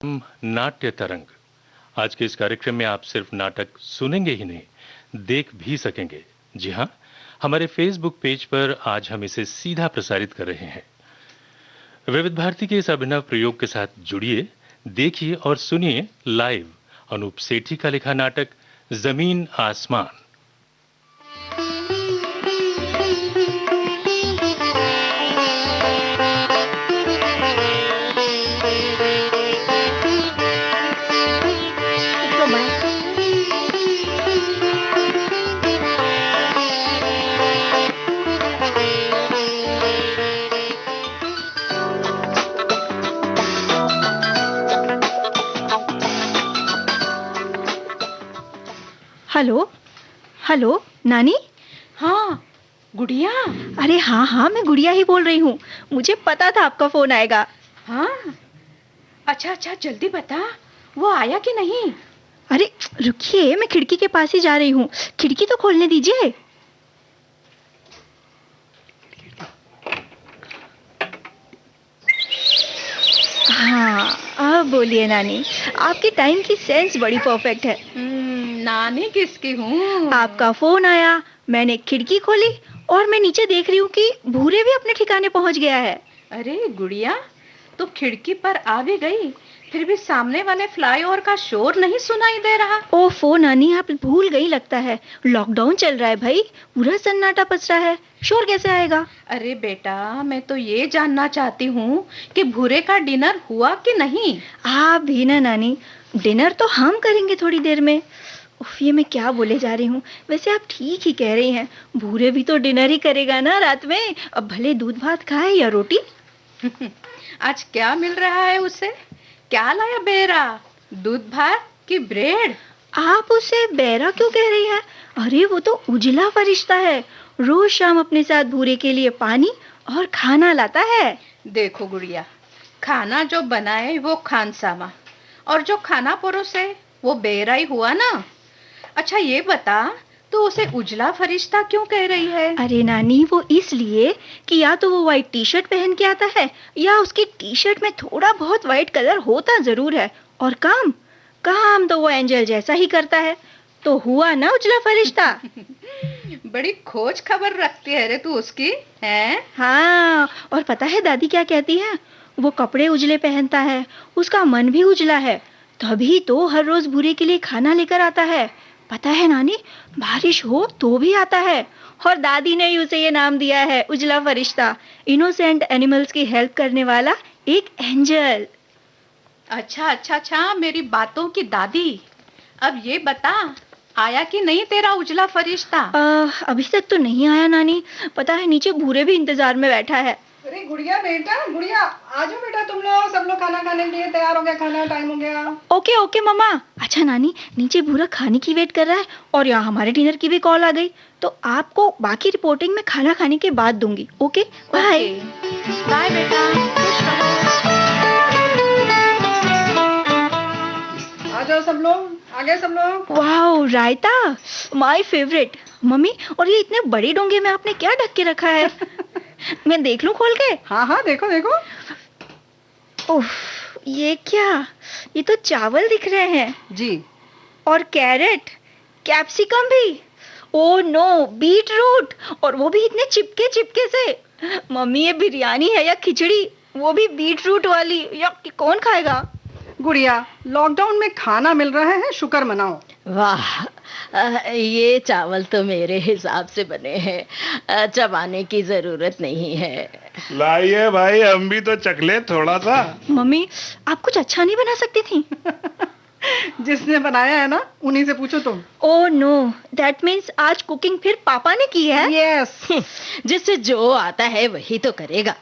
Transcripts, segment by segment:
नाट्य तरंग। आज के इस कार्यक्रम में आप सिर्फ नाटक सुनेंगे ही नहीं, देख भी सकेंगे। जी हाँ, हमारे फेसबुक पेज पर आज हम इसे सीधा प्रसारित कर रहे हैं। विविध भारती के इस अभिनव प्रयोग के साथ जुड़िए, देखिए और सुनिए लाइव अनूप सेठी का लिखा नाटक जमीन आसमान। हेलो। हेलो नानी। हाँ, गुड़िया। अरे हाँ हाँ, मैं गुड़िया ही बोल रही हूँ। मुझे पता था आपका फोन आएगा। हाँ, अच्छा अच्छा, जल्दी बता, वो आया कि नहीं? अरे रुकिए, मैं खिड़की के पास ही जा रही हूँ। खिड़की तो खोलने दीजिए। हाँ, अब बोलिए नानी। आपकी टाइम की सेंस बड़ी परफेक्ट है। नानी किसकी हूँ? आपका फोन आया, मैंने खिड़की खोली और मैं नीचे देख रही हूँ कि भूरे भी अपने ठिकाने पहुँच गया है। अरे गुड़िया, तू खिड़की पर आ भी गई, फिर भी सामने वाले फ्लाईओवर का शोर नहीं सुनाई दे रहा। ओफो नानी, आप भूल गई लगता है। लॉकडाउन चल रहा है भाई, पूरा सन्नाटा पसरा है, शोर कैसे आएगा? अरे बेटा, मैं तो ये जानना चाहती हूँ कि भूरे का डिनर हुआ कि नहीं। आप भी ना नानी, डिनर तो हम करेंगे थोड़ी देर में। उफ, ये मैं क्या बोले जा रही हूँ। वैसे आप ठीक ही कह रही हैं, भूरे भी तो डिनर ही करेगा ना रात में, अब भले दूध भात खाए या रोटी। आज क्या मिल रहा है उसे? क्या लाया बेरा? दूध भात कि ब्रेड? आप उसे बेरा क्यों कह रही हैं? अरे वो तो उजला फरिश्ता है, रोज शाम अपने साथ भूरे के लिए पानी और खाना लाता है। देखो गुड़िया, खाना जो बनाए वो खानसामा, और जो खाना परोसे वो बेरा ही हुआ ना। अच्छा ये बता, तू उसे उजला फरिश्ता क्यों कह रही है? अरे नानी, वो इसलिए कि या तो वो व्हाइट टी शर्ट पहन के आता है, या उसकी टी शर्ट में थोड़ा बहुत व्हाइट कलर होता जरूर है, और काम काम तो वो एंजल जैसा ही करता है। तो हुआ ना उजला फरिश्ता। बड़ी खोज खबर रखती है रे तू उसकी, हैं? हाँ, और पता है दादी क्या कहती है? वो कपड़े उजले पहनता है, उसका मन भी उजला है, तभी तो हर रोज भूरे के लिए खाना लेकर आता है। पता है नानी, बारिश हो तो भी आता है। और दादी ने ही उसे ये नाम दिया है, उजला फरिश्ता। इनोसेंट एनिमल्स की हेल्प करने वाला एक एंजल। अच्छा अच्छा अच्छा, मेरी बातों की दादी। अब ये बता, आया कि नहीं तेरा उजला फरिश्ता? अभी तक तो नहीं आया नानी। पता है नीचे भूरे भी इंतजार में बैठा है। अरे गुड़िया बेटा, गुड़िया आ जाओ बेटा, तुम लोग सब लोग खाना खाने के लिए तैयार हो गया, खाना टाइम हो गया। ओके ओके मम्मा। अच्छा नानी, नीचे भूरा खाने की वेट कर रहा है और यहाँ हमारे डिनर की भी कॉल आ गई, तो आपको बाकी रिपोर्टिंग में खाना खाने के बाद दूंगी। Okay bye. बाय बेटा, खुश रहो। आ जाओ सब लोग, आ गए सब लोग। Wow, raita my favourite. Mummy, और ये इतने बड़े डोंगे में आपने क्या ढक के रखा है? मैं देख लूं खोल के? हाँ हाँ, देखो देखो। उफ, ये क्या? ये तो चावल दिख रहे हैं। जी। और कैरेट, कैप्सिकम भी। ओ नो, बीट रूट, और वो भी इतने चिपके चिपके से। मम्मी, ये बिरयानी है या खिचड़ी, वो भी बीट रूट वाली? या कौन खाएगा? गुड़िया, लॉकडाउन में खाना मिल रहा है, शुक्र मनाओ। वाह, ये चावल तो मेरे हिसाब से बने हैं, चबाने की जरूरत नहीं है। लाइए भाई, हम भी तो चखले थोड़ा सा। मम्मी, आप कुछ अच्छा नहीं बना सकती थी? जिसने बनाया है ना, उन्हीं से पूछो तुम। ओह नो, दैट मीन्स आज कुकिंग फिर पापा ने की है? यस। जिससे जो आता है वही तो करेगा।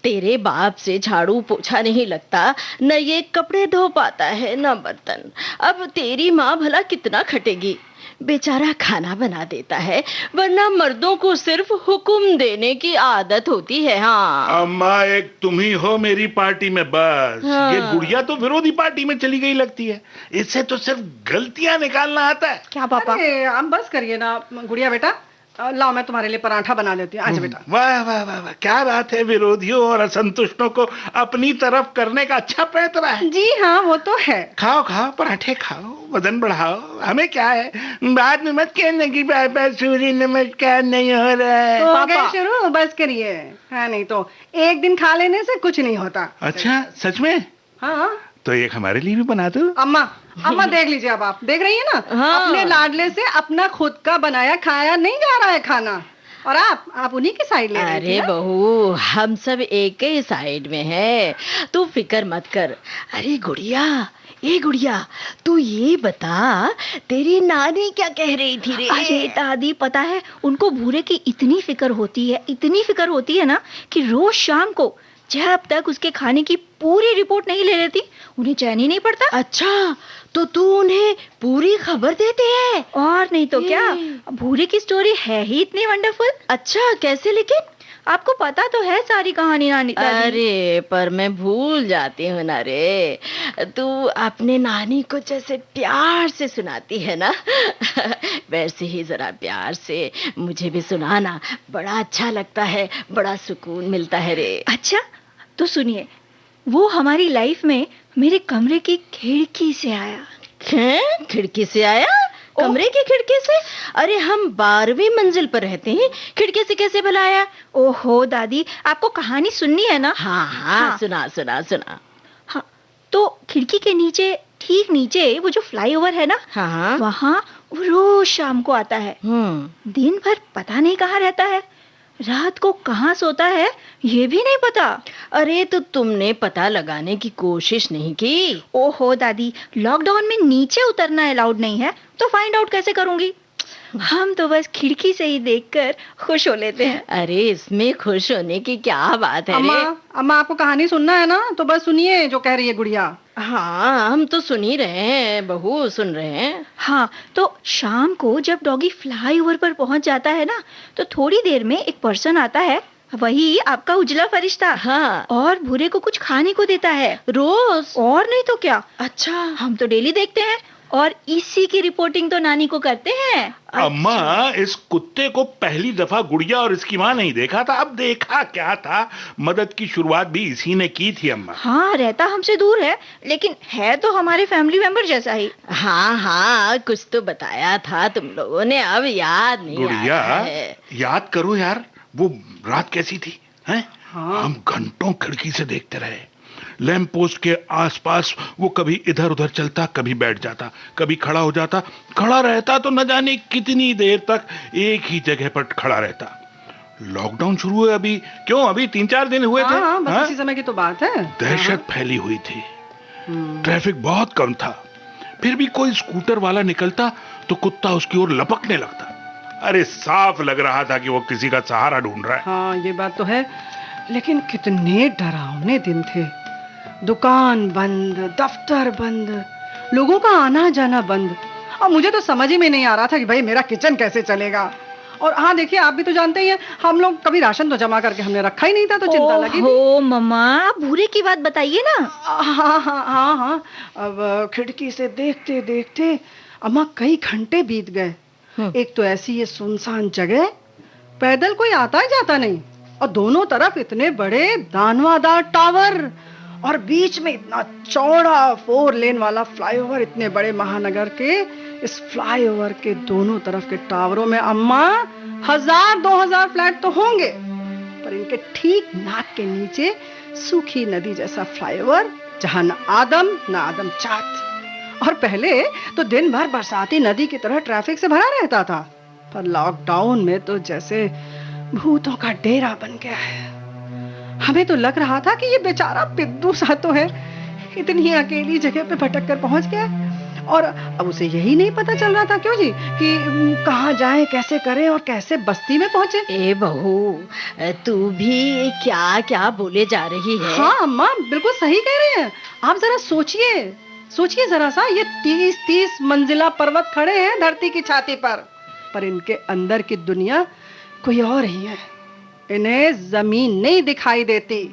तेरे बाप से झाड़ू पोछा नहीं लगता, न ये कपड़े धो पाता है, न बर्तन। अब तेरी माँ भला कितना खटेगी? बेचारा खाना बना देता है, वरना मर्दों को सिर्फ हुक्म देने की आदत होती है। हाँ अम्मा, एक तुम ही हो मेरी पार्टी में बस। हाँ। ये गुड़िया तो विरोधी पार्टी में चली गई लगती है। इससे तो सिर्फ गलतियां निकालना आता है। क्या पापा? अरे आप बस करिए ना गुड़िया बेटा, लाओ मैं तुम्हारे लिए पराठा बना देती हूँ। आजा बेटा। वाह वाह वाह वाह, क्या बात है, विरोधियों और असंतुष्टों को अपनी तरफ करने का अच्छा पैतरा है। जी हाँ, वो तो है। खाओ खाओ, पराठे खाओ, वजन बढ़ाओ, हमें क्या है। बाद में मत कहने की बाबा सूर्य नमस्कार नहीं हो रहा है। हो गए शुरू, बस करिए। हाँ, नहीं तो एक दिन खा लेने से कुछ नहीं होता। अच्छा, सच में? हाँ। तो एक हमारे लिए भी बना दो। अम्मा देख लीजिए, अब आप देख रही है ना। हाँ। अपने लाडले से अपना खुद का बनाया खाया नहीं जा रहा है खाना, और आप उन्हीं की साइड ले रही थी। अरे बहू, हम सब एक ही साइड में है, तू फिक्र मत कर। अरे गुड़िया, ये गुड़िया, तू ये बता, तेरी नानी क्या कह रही थी रे? अरे दादी, पता है उनको भूरे की इतनी फिक्र होती है ना कि रोज शाम को जब तक उसके खाने की पूरी रिपोर्ट नहीं ले लेती उन्हें चैन ही नहीं पड़ता। अच्छा, तो तू उन्हें पूरी खबर देती है? और नहीं तो क्या, भूरे की स्टोरी है ही इतनी वंडरफुल। अच्छा, कैसे लेकिन? आपको पता तो है सारी कहानी नानी दादी। अरे पर मैं भूल जाती हूँ ना रे। तू अपने नानी को जैसे प्यार से सुनाती है ना, वैसे ही जरा प्यार से मुझे भी सुनाना, बड़ा अच्छा लगता है, बड़ा सुकून मिलता है रे। अच्छा तो सुनिए, वो हमारी लाइफ में मेरे कमरे की खिड़की से आया। हैं? खिड़की से आया? कमरे की खिड़की से? अरे हम 12वीं मंजिल पर रहते हैं, खिड़की से कैसे भला आया? ओहो दादी, आपको कहानी सुननी है ना? हाँ, सुना। हाँ, तो खिड़की के नीचे, ठीक नीचे वो जो फ्लाईओवर है ना, हाँ। वहाँ वो रोज शाम को आता है। दिन भर पता नहीं कहाँ रहता है, रात को कहाँ सोता है ये भी नहीं पता। अरे तो तुमने पता लगाने की कोशिश नहीं की? ओहो दादी, लॉकडाउन में नीचे उतरना अलाउड नहीं है, तो फाइंड आउट कैसे करूंगी? हम तो बस खिड़की से ही देखकर खुश हो लेते हैं। अरे इसमें खुश होने की क्या बात है रे? अम्मा आपको कहानी सुनना है ना, तो बस सुनिए जो कह रही है गुड़िया। हाँ, हम तो सुन ही रहे हैं बहू, सुन रहे हैं। हाँ, तो शाम को जब डॉगी फ्लाईओवर पर पहुंच जाता है ना, तो थोड़ी देर में एक पर्सन आता है, वही आपका उजला फरिश्ता। हाँ। और भूरे को कुछ खाने को देता है रोज? और नहीं तो क्या। अच्छा, हम तो डेली देखते हैं, और इसी की रिपोर्टिंग तो नानी को करते हैं। अम्मा, इस कुत्ते को पहली दफा गुड़िया और इसकी माँ नहीं देखा था। अब देखा क्या था, मदद की शुरुआत भी इसी ने की थी अम्मा। हाँ, रहता हमसे दूर है, लेकिन है तो हमारे फैमिली मेंबर जैसा ही। हाँ, कुछ तो बताया था तुम लोगों ने, अब याद नहीं गुड़िया, आता है। याद करो यार, वो रात कैसी थी, हैं? हाँ। हम घंटों खिड़की से देखते रहे। लैंप पोस्ट के आसपास वो कभी इधर उधर चलता, कभी बैठ जाता, कभी खड़ा हो जाता। खड़ा रहता तो न जाने कितनी देर तक एक ही जगह पर खड़ा रहता। लॉकडाउन शुरू हुए अभी, क्यों अभी 3-4 दिन हुए थे। हाँ, बस हाँ? इसी समय की तो बात है। दहशत फैली हुई थी, ट्रैफिक बहुत कम था, फिर भी कोई स्कूटर वाला निकलता तो कुत्ता उसकी ओर लपकने लगता। अरे साफ लग रहा था कि वो किसी का सहारा ढूंढ रहा है। हाँ, ये बात तो है, लेकिन कितने डरावने दिन थे। दुकान बंद, दफ्तर बंद, लोगों का आना जाना बंद, और मुझे तो समझ ही में नहीं आ रहा था कि भाई मेरा किचन कैसे चलेगा। और हाँ देखिए, आप भी तो जानते ही हैं, हम लोग कभी राशन तो जमा करके हमने रखा ही नहीं था, तो चिंता लगी थी। ओहो मम्मा, आप भूरे की बात बताइए ना। हाँ, अब खिड़की से देखते देखते अम्मा कई घंटे बीत गए। एक तो ऐसी ये सुनसान जगह, पैदल कोई आता ही जाता नहीं, और दोनों तरफ इतने बड़े दानवादार टावर, और बीच में इतना चौड़ा 4 लेन वाला फ्लाईओवर। इतने बड़े महानगर के इस फ्लाईओवर के दोनों तरफ के टावरों में अम्मा 1000-2000 फ्लैट तो होंगे, पर इनके ठीक नाक के नीचे सूखी नदी जैसा फ्लाईओवर, जहां न आदम चात। और पहले तो दिन भर बरसाती नदी की तरह ट्रैफिक से भरा रहता था, पर लॉकडाउन में तो जैसे भूतों का डेरा बन गया है। हमें तो लग रहा था कि ये बेचारा पिद्दू सा तो है, इतनी अकेली जगह पे भटक कर पहुंच गया, और अब उसे यही नहीं पता चल रहा था क्यों जी कि कहाँ जाए, कैसे करे और कैसे बस्ती में पहुंचे। ए बहू, तू भी क्या क्या बोले जा रही है? हाँ अम्मा, बिल्कुल सही कह रहे हैं आप। जरा सोचिए जरा सा, ये 30-30 मंजिला पर्वत खड़े हैं धरती की छाती पर इनके अंदर की दुनिया कोई और ही है। इन्हें जमीन नहीं दिखाई देती,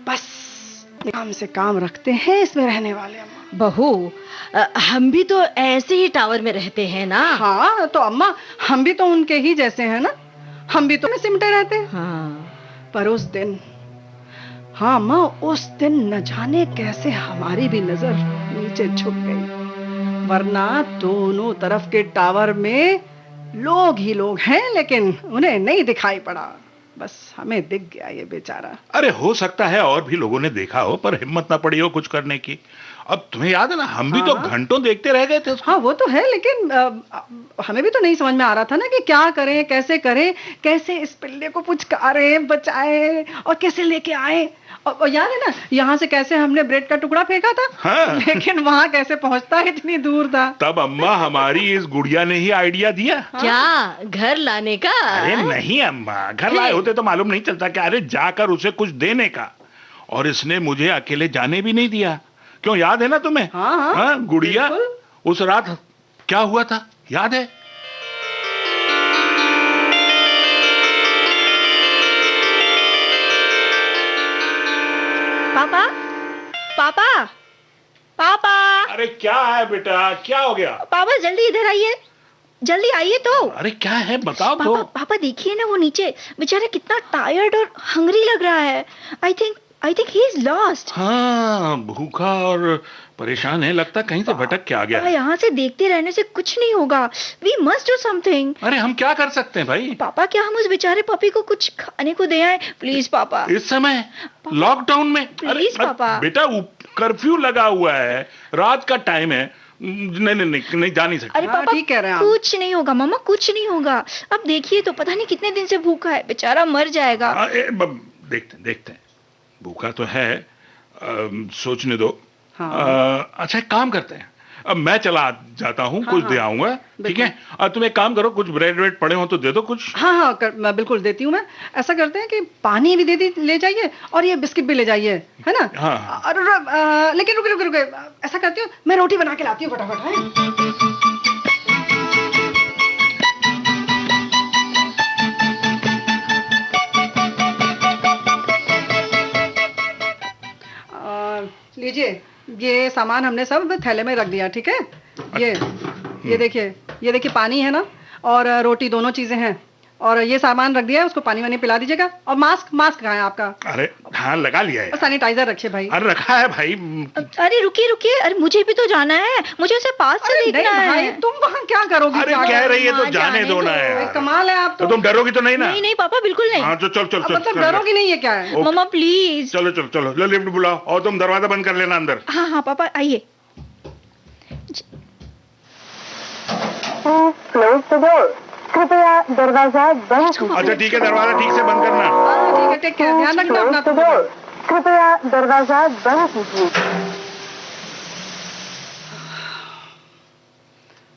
बस काम से काम रखते हैं इसमें रहने वाले अम्मा। बहू, हम भी तो ऐसे ही टावर में रहते हैं ना। हाँ तो अम्मा, हम भी तो उनके ही जैसे हैं ना, हम भी तो सिमटे रहते हैं। हाँ। पर उस दिन, हाँ अम्मा, उस दिन न जाने कैसे हमारी भी नजर नीचे झुक गई, वरना दोनों तरफ के टावर में लोग ही लोग हैं, लेकिन उन्हें नहीं दिखाई पड़ा, बस हमें दिख गया ये बेचारा। अरे हो सकता है और भी लोगों ने देखा हो, पर हिम्मत ना पड़ी हो कुछ करने की। अब तुम्हें याद है ना, हम भी तो हाँ। घंटों देखते रह गए थे उसको। हाँ वो तो है, लेकिन हमें भी तो नहीं समझ में आ रहा था ना कि क्या करें, कैसे इस पिल्ले को पुचकारें, बचाएं और कैसे लेके आए। और याद है ना, यहाँ से कैसे हमने ब्रेड का टुकड़ा फेंका था। हाँ। लेकिन वहाँ कैसे पहुँचता, इतनी दूर था। तब अम्मा हमारी इस गुड़िया ने ही आइडिया दिया। क्या घर लाने का? अरे नहीं अम्मा, घर लाए होते तो मालूम नहीं चलता क्या, अरे जाकर उसे कुछ देने का। और इसने मुझे अकेले जाने भी नहीं दिया। क्यों, याद है ना तुम्हें? हाँ, हाँ, गुड़िया, बिल्कुल। उस रात क्या हुआ था, याद है? पापा, पापा, पापा, अरे क्या है बेटा, क्या हो गया? पापा जल्दी इधर आइए, जल्दी आइए तो। अरे क्या है, बताओ पापा, तो। पापा देखिए ना, वो नीचे बेचारा कितना टायर्ड और हंग्री लग रहा है। I think he is lost. हाँ, भूखा और परेशान है, लगता कहीं से भटक के आ गया है। यहाँ से देखते रहने से कुछ नहीं होगा। We must do something. अरे हम क्या कर सकते हैं भाई? पापा, क्या हम उस बेचारे पपी को कुछ खाने को दे आए? प्लीज पापा। इस समय लॉकडाउन में? प्लीज पापा। बेटा, कर्फ्यू लगा हुआ है, रात का टाइम है, नहीं जा नहीं सकते। अरे हाँ, पापा, ठीक कह रहे हैं आप। कुछ नहीं होगा मामा, कुछ नहीं होगा। अब देखिए तो, पता नहीं कितने दिन से भूखा है, बेचारा मर जाएगा। देखते हैं, भूखा तो है, सोचने दो। हाँ। अच्छा एक काम करते हैं, अब मैं चला जाता हूँ, कुछ दे आऊंगा, ठीक है? और तुम एक काम करो, कुछ ब्रेड वेड पड़े हो तो दे दो कुछ। हाँ, मैं बिल्कुल देती हूँ। मैं ऐसा करते हैं कि पानी भी ले जाइए और ये बिस्किट भी ले जाइए, है ना? हाँ। और लेकिन रुके, ऐसा करती हूँ, मैं रोटी बना के लाती हूँ फटाफट, है? लीजिए, ये सामान हमने सब थैले में रख दिया, ठीक है? ये देखिए पानी है ना, और रोटी, दोनों चीजें हैं, और ये सामान रख दिया है, उसको पानी वानी पिला दीजिएगा। और मास्क कहाँ है आपका? अरे हाँ, लगा लिया है। और सैनिटाइजर रखिए भाई। अरे रखा है भाई। अरे रुकिए, अरे मुझे भी तो जाना है, मुझे उसे पास से अरे देखना नहीं भाई, है। तुम वहाँ क्या करोगी? अरे क्या कह रही है तो हाँ, जाने दो ना जाने दो। यार। कमाल है आप तो तुम डरोगी तो नहीं ना? नहीं पापा, बिल्कुल नहीं। हाँ तो चल मतलब डरोगी नहीं है क्या है? ओके। मम्मा प्लीज। चलो लो, लिफ्ट बुलाओ, और तुम दरवाजा बंद कर लेना अंदर। हाँ पापा, आइए। Close the door. कृपया दरवाजा बंद कीजिए। अच्छा ठीक है, दरवाजा ठीक से बंद करना। हाँ ठीक है, टेक केयर, ध्यान रखना अपना। Close the door. कृपया दरवाजा बंद कीजिए।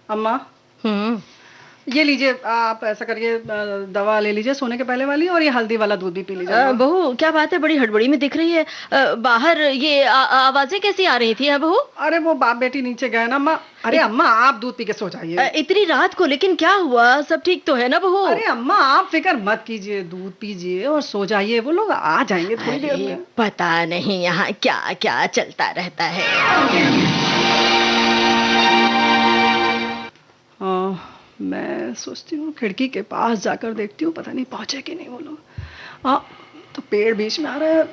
अम्मा, ये लीजिए, आप ऐसा करिए, दवा ले लीजिए सोने के पहले वाली, और ये हल्दी वाला दूध भी पी लीजिए। बहू, क्या बात है, बड़ी हड़बड़ी में दिख रही है। बाहर ये आवाजें कैसी आ रही थी बहू? अरे वो बाप बेटी नीचे गए ना अम्मा। अरे अम्मा, आप दूध पी के सो जाइए। इतनी रात को, लेकिन क्या हुआ, सब ठीक तो है ना बहू? अरे अम्मा, आप फिक्र मत कीजिए, दूध पीजिए और सो जाइए, वो लोग आ जाएंगे थोड़ी देर अरे, में। पता नहीं यहाँ क्या क्या चलता रहता है। मैं सोचती हूँ खिड़की के पास जाकर देखती हूँ, पता नहीं पहुंचे कि नहीं वो लोग। हाँ, तो पेड़ बीच में आ रहा है,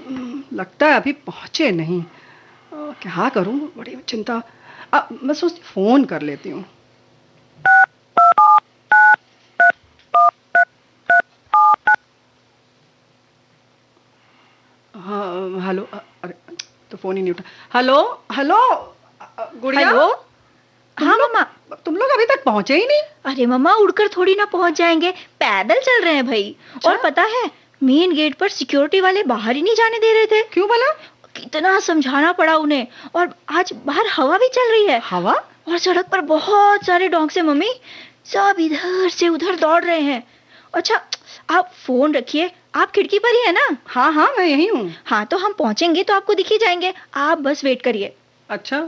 लगता है अभी पहुंचे नहीं। क्या करूँ, बड़ी चिंता। मैं सोचती फोन कर लेती हूँ। हाँ हेलो, अरे तो फोन ही नहीं उठा। हेलो हेलो, गुड़िया। हेलो, हाँ मम्मा। तुम लोग अभी तक पहुंचे ही नहीं? अरे मम्मा, उड़कर थोड़ी ना पहुंच जाएंगे, पैदल चल रहे हैं भाई। और पता है, मेन गेट पर सिक्योरिटी वाले बाहर ही नहीं जाने दे रहे थे। क्यों भला? कितना समझाना पड़ा उन्हें। और आज बाहर हवा भी चल रही है। हवा? और सड़क पर बहुत सारे डॉग्स हैं मम्मी, सब इधर से उधर दौड़ रहे हैं। अच्छा, आप फोन रखिए, आप खिड़की पर ही है ना? हाँ हाँ, मैं यही हूँ। हाँ, तो हम पहुंचेंगे तो आपको दिख ही जाएंगे, आप बस वेट करिए। अच्छा।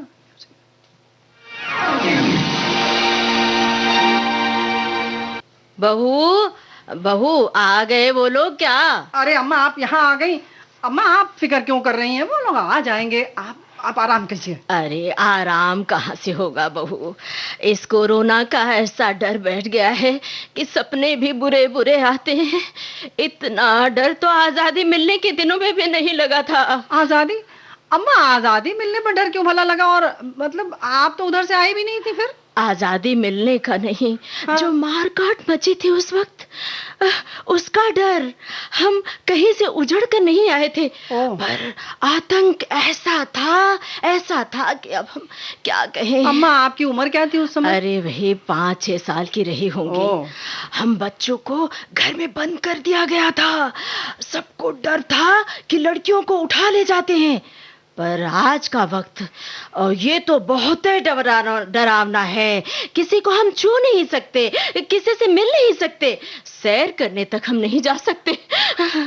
बहू आ गए वो लोग क्या? अरे अम्मा, आप यहाँ आ गई। अम्मा, आप फिक्र क्यों कर रही हैं? वो लोग आ जाएंगे। आप आराम कीजिए। अरे आराम कहाँ से होगा बहू, इस कोरोना का ऐसा डर बैठ गया है कि सपने भी बुरे बुरे आते हैं। इतना डर तो आजादी मिलने के दिनों में भी नहीं लगा था। आजादी? अम्मा, आजादी मिलने पर डर क्यों भला लगा? और मतलब आप तो उधर से आई भी नहीं थी फिर। आजादी मिलने का नहीं, हाँ। जो मारकाट मची थी उस वक्त, उसका डर। हम कहीं से उजड़ कर नहीं आए थे, ओह। पर आतंक ऐसा था कि अब हम क्या कहें। अम्मा, आपकी उम्र क्या थी उस समय? अरे वही 5-6 साल की रही होंगी। ओह। हम बच्चों को घर में बंद कर दिया गया था। सबको डर था कि लड़कियों को उठा ले जाते हैं। पर आज का वक्त, और ये तो बहुत ही डरावना है। किसी को हम छू नहीं सकते, किसी से मिल नहीं सकते, सैर करने तक हम नहीं जा सकते।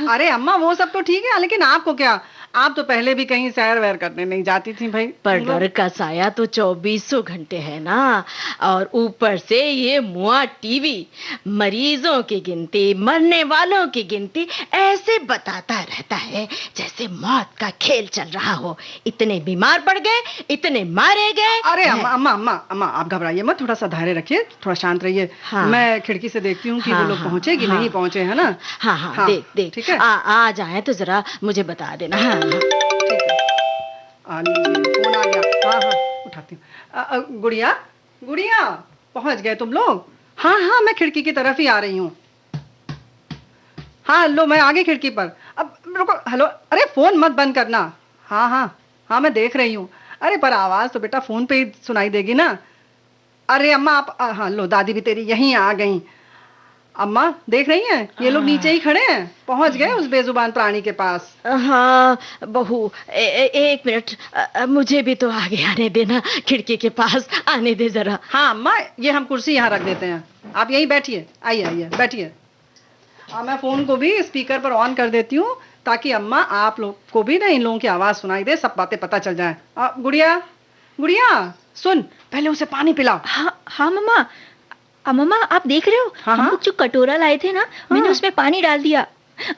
अरे अम्मा, वो सब तो ठीक है, लेकिन आपको क्या? आप तो पहले भी कहीं सैर वैर करने नहीं जाती थी भाई। पर डर का साया तो 24 घंटे है ना। और ऊपर से ये मुआ टीवी मरीजों की गिनती, मरने वालों की गिनती ऐसे बताता रहता है जैसे मौत का खेल चल रहा हो। इतने बीमार पड़ गए, इतने मारे गए। अरे अम्मा अम्मा अम्मा अम्मा, आप घबराइए मत, थोड़ा सा धैर्य रखिए, थोड़ा शांत रहिए। हाँ। मैं खिड़की से देखती हूँ कि हाँ, वो लोग हाँ, पहुंचे कि हाँ। नहीं पहुंचे, है ना? हाँ हाँ, हाँ, देख ठीक है। आ जाए तो जरा मुझे बता देना। हाँ ठीक है। फोन आ गया। हाँ हाँ, उठाती हूँ। गुड़िया, गुड़िया, पहुंच गए तुम लोग? हाँ हाँ, मैं खिड़की की तरफ ही आ रही हूँ। हाँ लो, मैं आ गई खिड़की पर। अब रुको, हेलो। अरे फोन मत बंद करना। हाँ हाँ हाँ, मैं देख रही हूँ। अरे पर आवाज तो बेटा फोन पे ही सुनाई देगी ना। अरे अम्मा आप, हाँ लो, दादी भी तेरी यहीं आ गई। अम्मा देख रही हैं, ये लोग नीचे ही खड़े हैं, पहुंच गए उस बेजुबान प्राणी के पास। हाँ बहू, एक मिनट, मुझे भी तो आगे आने देना, खिड़की के पास आने दे जरा। हाँ अम्मा, ये हम कुर्सी यहाँ रख देते हैं, आप यहीं बैठिए। आइए आइए, बैठिए। मैं फोन को भी स्पीकर पर ऑन कर देती हूँ, ताकि अम्मा आप लोग को भी ना इन लोगों की आवाज सुनाई दे, सब बातें पता चल जाए। गुड़िया, गुड़िया सुन, पहले उसे पानी पिलाओ। हाँ हाँ मम्मा। मम्मा, आप देख रहे हो? हाँ, हम हाँ। लोग जो कटोरा लाए थे ना, मैंने उसमें पानी डाल दिया।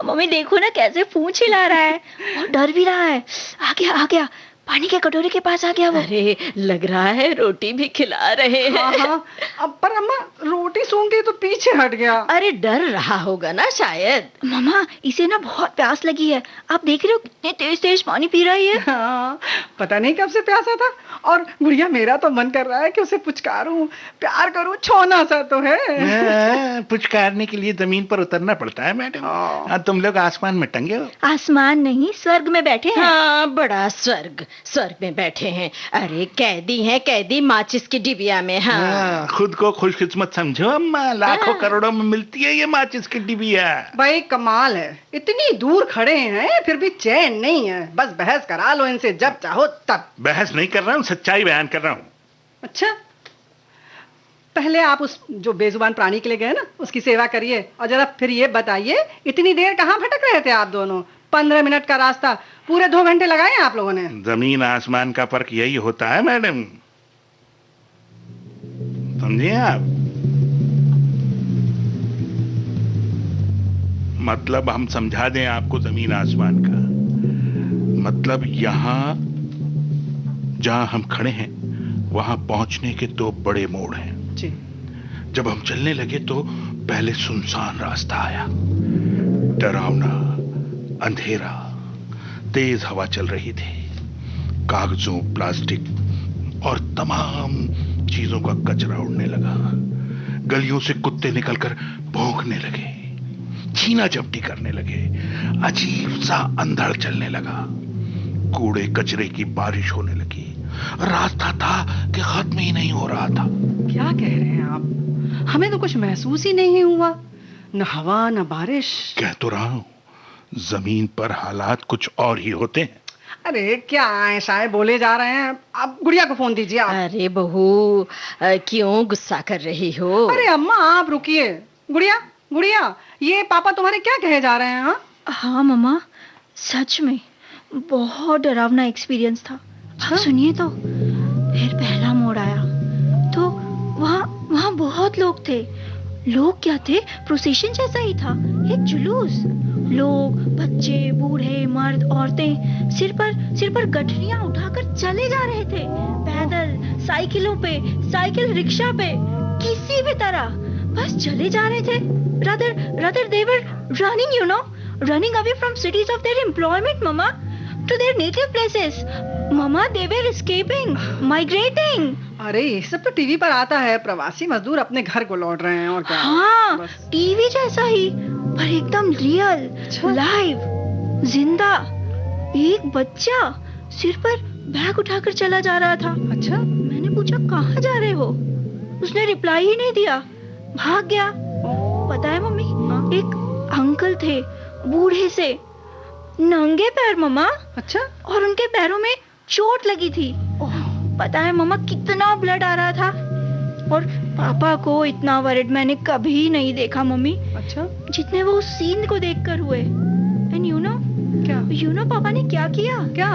मम्मी देखो ना कैसे पूंछ हिला रहा है और डर भी रहा है। आ गया, पानी के कटोरे के पास आ गया वो। अरे लग रहा है रोटी भी खिला रहे हैं। हाँ हाँ, अब पर अम्मा रोटी सूंघ के तो पीछे हट गया। अरे डर रहा होगा ना शायद। मम्मा, इसे ना बहुत प्यास लगी है। आप देख रहे हो कितने तेज तेज पानी पी रहा है ये। हाँ, पता नहीं कब से प्यासा था। और गुड़िया, मेरा तो मन कर रहा है कि उसे पुचकारूं, प्यार करूं, छोना सा तो है। पुचकारने के लिए जमीन पर उतरना पड़ता है मैडम। तुम लोग आसमान में टंगे हो। आसमान नहीं, स्वर्ग में बैठे हैं। हाँ, बड़ा स्वर्ग में बैठे हैं। अरे कैदी हैं, कैदी माचिस की डिबिया में। हाँ, खुद को खुशकिस्मत समझो अम्मा, लाखों करोड़ों में मिलती है ये माचिस की डिबिया। भाई कमाल है, इतनी दूर खड़े हैं फिर भी चैन नहीं है। बस बहस करा लो इनसे जब चाहो तब। बहस नहीं कर रहा हूँ, सच्चाई बयान कर रहा हूँ। अच्छा, पहले आप उस जो बेजुबान प्राणी के लिए गए ना, उसकी सेवा करिए। और जरा फिर ये बताइए, इतनी देर कहाँ भटक रहे थे आप दोनों? 15 मिनट का रास्ता पूरे 2 घंटे लगाए हैं आप लोगों ने। जमीन आसमान का फर्क यही होता है मैडम, समझिए आप। मतलब हम समझा दें आपको जमीन आसमान का मतलब, यहाँ जहां हम खड़े हैं वहां पहुंचने के 2 बड़े मोड़ हैं जी। जब हम चलने लगे तो पहले सुनसान रास्ता आया, डरावना, अंधेरा, तेज हवा चल रही थी। कागजों, प्लास्टिक और तमाम चीजों का कचरा उड़ने लगा। गलियों से कुत्ते निकलकर भौंकने लगे, छीना झपटी करने लगे। अजीब सा अंधड़ चलने लगा। कूड़े कचरे की बारिश होने लगी। रास्ता था कि खत्म ही नहीं हो रहा था। क्या कह रहे हैं आप? हमें तो कुछ महसूस ही नहीं हुआ, न हवा न बारिश। कह तो रहा हूं, जमीन पर हालात कुछ और ही होते हैं। अरे क्या आए बोले जा रहे हैं आप? गुड़िया को फोन दीजिए आप। अरे बहू, क्यों गुस्सा कर रही हो? अरे अम्मा आप रुकिए। गुड़िया, गुड़िया, ये पापा तुम्हारे क्या कहे जा रहे हैं? हाँ हाँ मम्मा, सच में बहुत डरावना एक्सपीरियंस था। आप सुनिए तो। फिर पहला मोड़ आया तो वहाँ बहुत लोग थे। लोग क्या थे, प्रोसेशन जैसा ही था, एक जुलूस। लोग, बच्चे, बूढ़े, मर्द, औरतें सिर पर गठरियां उठाकर चले जा रहे थे, पैदल, साइकिलों पे, साइकिल रिक्शा पे, किसी भी तरह बस चले जा रहे थे। rather they were running away from cities of their employment, mama, to their native places. Mama, they were escaping, migrating. अरे ये सब तो टीवी पर आता है, प्रवासी मजदूर अपने घर को लौट रहे हैं और क्या। हाँ, बस। टीवी जैसा ही, पर एकदम रियल, लाइव, जिंदा। एक बच्चा सिर पर बैग उठाकर चला जा रहा था। अच्छा, मैंने पूछा कहाँ जा रहे हो? उसने रिप्लाई ही नहीं दिया, भाग गया। पता है मम्मी, एक अंकल थे, बूढ़े से, नंगे पैर मम्मा। अच्छा, और उनके पैरों में चोट लगी थी। पता है मम्मा, कितना ब्लड आ रहा था। और पापा को इतना वरिड मैंने कभी नहीं देखा मम्मी, अच्छा, जितने वो उस सीन को देखकर हुए। एंड यू नो पापा ने क्या किया? क्या?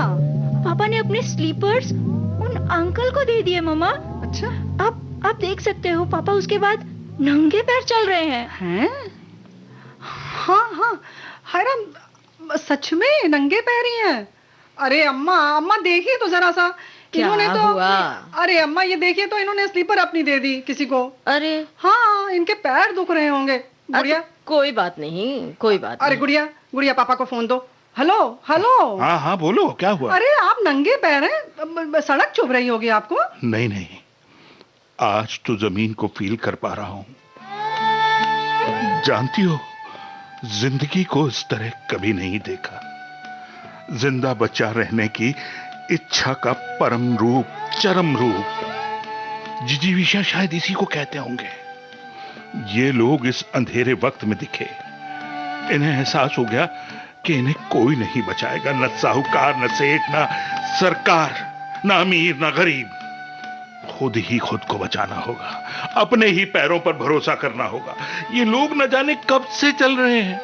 पापा ने अपने स्लीपर्स उन अंकल को दे दिए मम्मा। अच्छा, आप देख सकते हो, पापा उसके बाद नंगे पैर चल रहे हैं। हैं? हाँ, हैरान, सच में नंगे पैर ही हैं। अरे अम्मा देखिए तो जरा सा, इन्होंने तो हुआ? अरे अम्मा ये देखिए तो, इन्होंने स्लीपर अपनी दे दी किसी को। अरे हाँ, इनके पैर दुख रहे होंगे। गुड़िया, कोई बात नहीं, कोई बात अरे नहीं। गुड़िया पापा को फोन दो। हेलो। हाँ बोलो, क्या हुआ? अरे आप नंगे पैर हैं, सड़क चुभ रही होगी आपको। नहीं, आज तो जमीन को फील कर पा रहा हूं। जानती हो, जिंदगी को इस तरह कभी नहीं देखा। जिंदा बचा रहने की इच्छा का परम रूप, चरम रूप। जिजीविषा शायद इसी को कहते होंगे। ये लोग इस अंधेरे वक्त में दिखे, इन्हें एहसास हो गया कि इन्हें कोई नहीं बचाएगा, न साहूकार, न सेठ, न सरकार, न अमीर, न गरीब। खुद ही खुद को बचाना होगा, अपने ही पैरों पर भरोसा करना होगा। ये लोग न जाने कब से चल रहे हैं,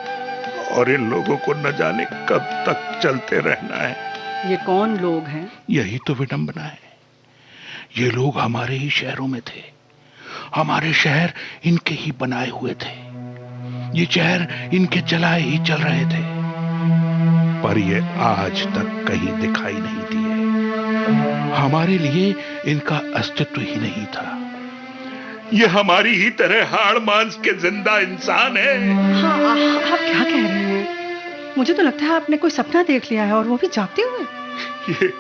और इन लोगों को न जाने कब तक चलते रहना है। ये कौन लोग हैं? यही तो विडंबना है। ये लोग हमारे ही शहरों में थे, हमारे शहर इनके ही बनाए हुए थे, ये शहर इनके चलाए ही चल रहे थे, पर ये आज तक कहीं दिखाई नहीं दिए। हमारे लिए इनका अस्तित्व ही नहीं था। ये हमारी ही तरह हाड़ मांस के जिंदा इंसान है। हाँ, आप क्या कह रहे हैं? मुझे तो लगता है आपने कोई सपना देख लिया है, और वो भी जागते हुए। ये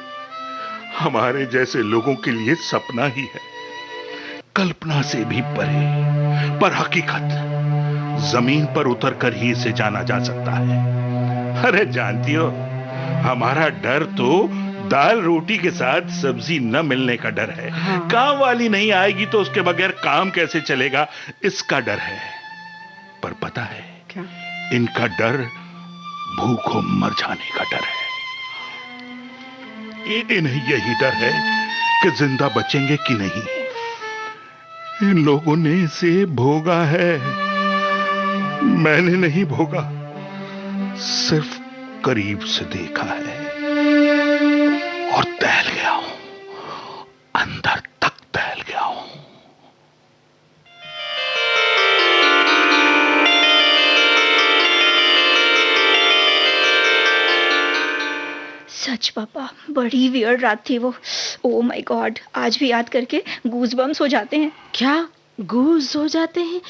हमारे जैसे लोगों के लिए सपना ही है, कल्पना से भी परे, पर हकीकत जमीन पर उतरकर ही इसे जाना जा सकता है। अरे जानती हो, हमारा डर तो दाल रोटी के साथ सब्जी न मिलने का डर है। हाँ। काम वाली नहीं आएगी तो उसके बगैर काम कैसे चलेगा, इसका डर है। पर पता है क्या? इनका डर भूखों मर जाने का डर है। इन्हें यही डर है कि जिंदा बचेंगे कि नहीं। इन लोगों ने इसे भोगा है, मैंने नहीं भोगा, सिर्फ करीब से देखा है और दहल गया हूं, अंदर तक दहल गया हूं। सच पापा, बड़ी वियर्ड रात थी वो। ओ माय गॉड, आज भी याद करके गूज़बम्स हो जाते हैं। क्या गूज हो जाते हैं?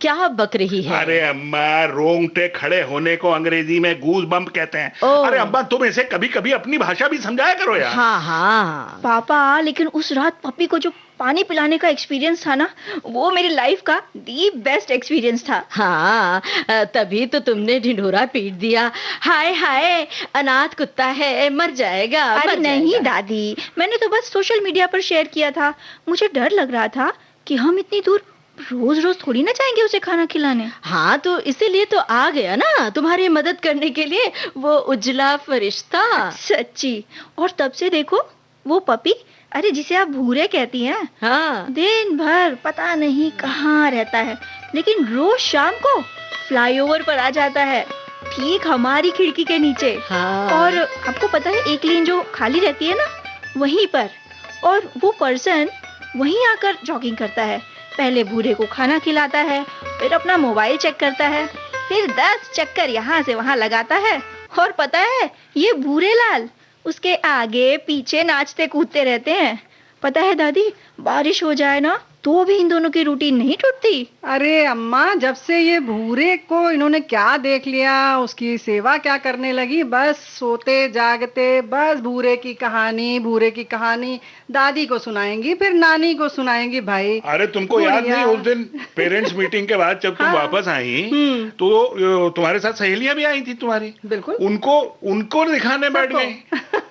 क्या बक रही है? अरे अम्मा, रोंगटे खड़े होने को अंग्रेजी में गूज बम्प कहते हैं। ओह। अरे अम्मा, तुम इसे कभी कभी अपनी भाषा भी समझाया करो यार। हाँ। पापा, लेकिन उस रात पप्पी को जो पानी पिलाने का एक्सपीरियंस था ना, वो मेरी लाइफ का दी बेस्ट एक्सपीरियंस था। हाँ, तभी तो तुमने ढिंढोरा पीट दिया। हाय हाय, अनाथ कुत्ता है, मर जाएगा। अरे मर नहीं जाएगा। दादी, मैंने तो बस सोशल मीडिया पर शेयर किया था। मुझे डर लग रहा था कि हम इतनी दूर रोज रोज थोड़ी ना जाएंगे उसे खाना खिलाने। हाँ, तो इसीलिए तो आ गया ना, तुम्हारी मदद करने के लिए, वो उजला फरिश्ता। सच्ची। और तब से देखो, वो पपी, अरे जिसे आप भूरे कहती हैं, हाँ। दिन भर पता नहीं कहाँ रहता है, लेकिन रोज शाम को फ्लाईओवर पर आ जाता है, ठीक हमारी खिड़की के नीचे। हाँ। और आपको पता है, एक लेन जो खाली रहती है ना, वहीं पर, और वो पर्सन वहीं आकर जॉगिंग करता है। पहले भूरे को खाना खिलाता है, फिर अपना मोबाइल चेक करता है, फिर 10 चक्कर यहाँ से वहाँ लगाता है। और पता है, ये भूरेलाल उसके आगे पीछे नाचते कूदते रहते हैं। पता है दादी, बारिश हो जाए ना तो भी इन दोनों की रूटीन नहीं टूटती। अरे अम्मा, जब से ये भूरे को इन्होंने क्या देख लिया, उसकी सेवा क्या करने लगी, बस सोते जागते बस भूरे की कहानी दादी को सुनाएंगी, फिर नानी को सुनाएंगी। भाई अरे तुमको याद नहीं, उस दिन पेरेंट्स मीटिंग के बाद जब तुम वापस आई तो तुम्हारे साथ सहेलियां भी आई थी तुम्हारी। बिल्कुल। उनको दिखाने बैठ गई,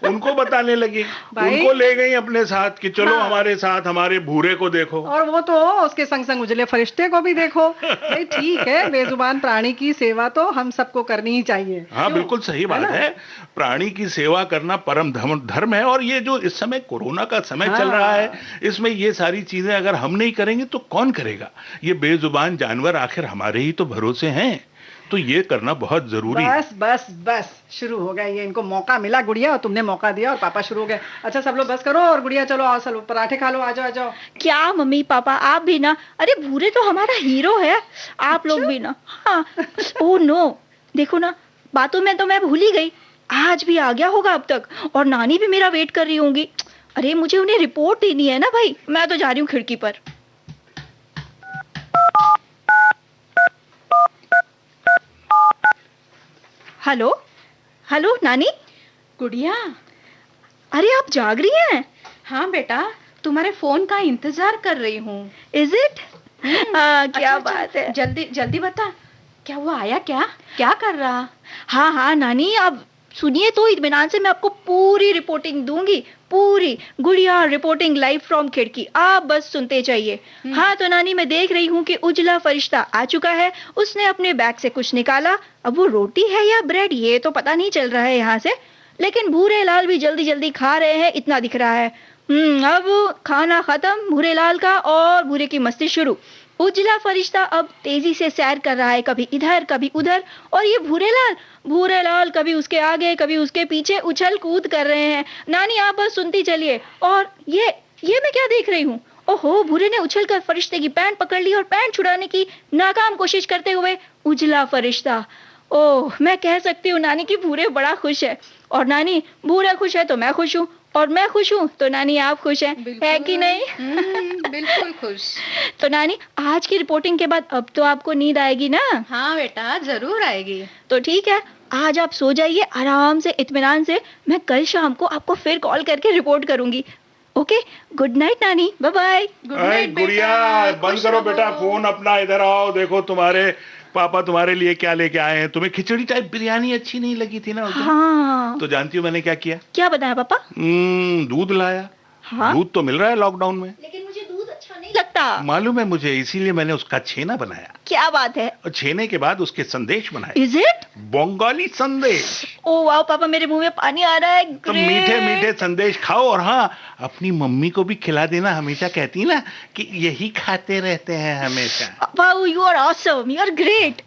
उनको बताने लगी, उनको ले गई अपने साथ कि चलो हमारे साथ हमारे भूरे को देखो, और वो तो उसके संग संग उजले फरिश्ते को भी देखो। भाई ठीक है, बेजुबान प्राणी की सेवा तो हम सबको करनी ही चाहिए। हाँ बिल्कुल सही बात है। प्राणी की सेवा करना परम धर्म है। और ये जो इस समय कोरोना का समय चल रहा है, इसमें ये सारी चीजें अगर हम नहीं करेंगे तो कौन करेगा। ये बेजुबान जानवर आखिर हमारे ही तो भरोसे हैं, तो ये करना बहुत जरूरी है। बस शुरू हो गया ये, इनको मौका मिला गुड़िया, और तुमने मौका दिया और पापा शुरू हो गए। अच्छा सब लोग बस करो, और गुड़िया चलो आओ, चलो पराठे खा लो, आ जाओ। क्या मम्मी पापा, आप भी ना। अरे भूरे तो हमारा हीरो है, आप लोग भी ना। हाँ। ओह नो, देखो ना, बातों में तो मैं भूल ही गई, आज भी आ गया होगा अब तक, और नानी भी मेरा वेट कर रही होंगी। अरे मुझे उन्हें रिपोर्ट देनी है ना भाई, मैं तो जा रही हूँ खिड़की पर। हेलो नानी। गुड़िया, अरे आप जाग रही हैं? हाँ बेटा, तुम्हारे फोन का इंतजार कर रही हूँ। Is it? क्या बात है। जल्दी बता, क्या वो आया? क्या कर रहा? हाँ नानी, आप सुनिए तो इत्मीनान से मैं आपको पूरी रिपोर्टिंग दूंगी, पूरी। गुड़िया रिपोर्टिंग लाइव फ्रॉम खिड़की, आप बस सुनते जाइए। हाँ तो नानी, मैं देख रही हूँ कि उजला फरिश्ता आ चुका है। उसने अपने बैग से कुछ निकाला। अब वो रोटी है या ब्रेड ये तो पता नहीं चल रहा है यहाँ से, लेकिन भूरे लाल भी जल्दी जल्दी खा रहे हैं, इतना दिख रहा है। अब खाना खत्म भूरे लाल का, और भूरे की मस्ती शुरू। उजला फरिश्ता अब तेजी से सैर कर रहा है, कभी इधर कभी उधर, और ये भूरे लाल कभी उसके आगे कभी उसके पीछे उछल कूद कर रहे हैं। नानी आप बस सुनती चलिए। और ये मैं क्या देख रही हूँ? ओहो, भूरे ने उछल कर फरिश्ते की पैंट पकड़ ली और पैंट छुड़ाने की नाकाम कोशिश करते हुए उजला फरिश्ता। ओह, मैं कह सकती हूँ नानी कि भूरे बड़ा खुश है, और नानी भूरा खुश है तो मैं खुश हूँ, और मैं खुश हूँ तो नानी आप खुश हैं, है कि नहीं? बिल्कुल खुश। तो नानी, आज की रिपोर्टिंग के बाद अब तो आपको नींद आएगी ना? हाँ बेटा, जरूर आएगी। तो ठीक है, आज आप सो जाइए आराम से, इत्मीनान से। मैं कल शाम को आपको फिर कॉल करके रिपोर्ट करूंगी। ओके, गुड नाइट नानी, बाय बाय। गुड नाइट गुड़िया, बंद करो बेटा फोन अपना, इधर आओ। देखो तुम्हारे पापा तुम्हारे लिए क्या लेके आए हैं। तुम्हें खिचड़ी टाइप बिरयानी अच्छी नहीं लगी थी ना उस दिन? हाँ। तो जानती हो मैंने क्या किया? क्या बताया पापा? दूध लाया। हाँ? दूध तो मिल रहा है लॉकडाउन में, लेकिन मुझे दूध अच्छा नहीं लगता। मालूम है मुझे, इसीलिए मैंने उसका छेना बनाया। क्या बात है? और छेने के बाद उसके संदेश बनाए। Is it? बंगाली संदेश। ओ वाओ पापा, मेरे मुंह में पानी आ रहा है। तो मीठे मीठे संदेश खाओ, और हाँ, अपनी मम्मी को भी खिला देना। हमेशा कहती है ना कि यही खाते रहते हैं हमेशा। Wow, you are awesome, you are great.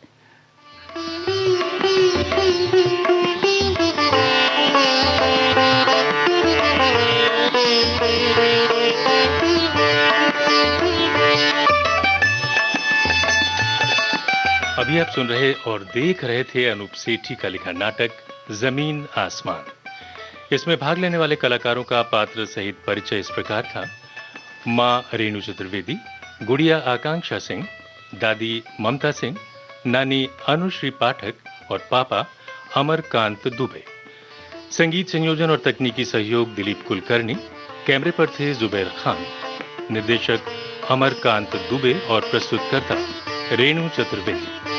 अभी आप सुन रहे और देख रहे थे अनूप सेठी का लिखा नाटक जमीन आसमान। इसमें भाग लेने वाले कलाकारों का पात्र सहित परिचय इस प्रकार था। माँ रेणु चतुर्वेदी, गुड़िया आकांक्षा सिंह, दादी ममता सिंह, नानी अनुश्री पाठक और पापा अमरकांत दुबे। संगीत संयोजन और तकनीकी सहयोग दिलीप कुलकर्णी। कैमरे पर थे जुबैर खान। निर्देशक अमरकांत दुबे और प्रस्तुतकर्ता रेणु चतुर्वेदी।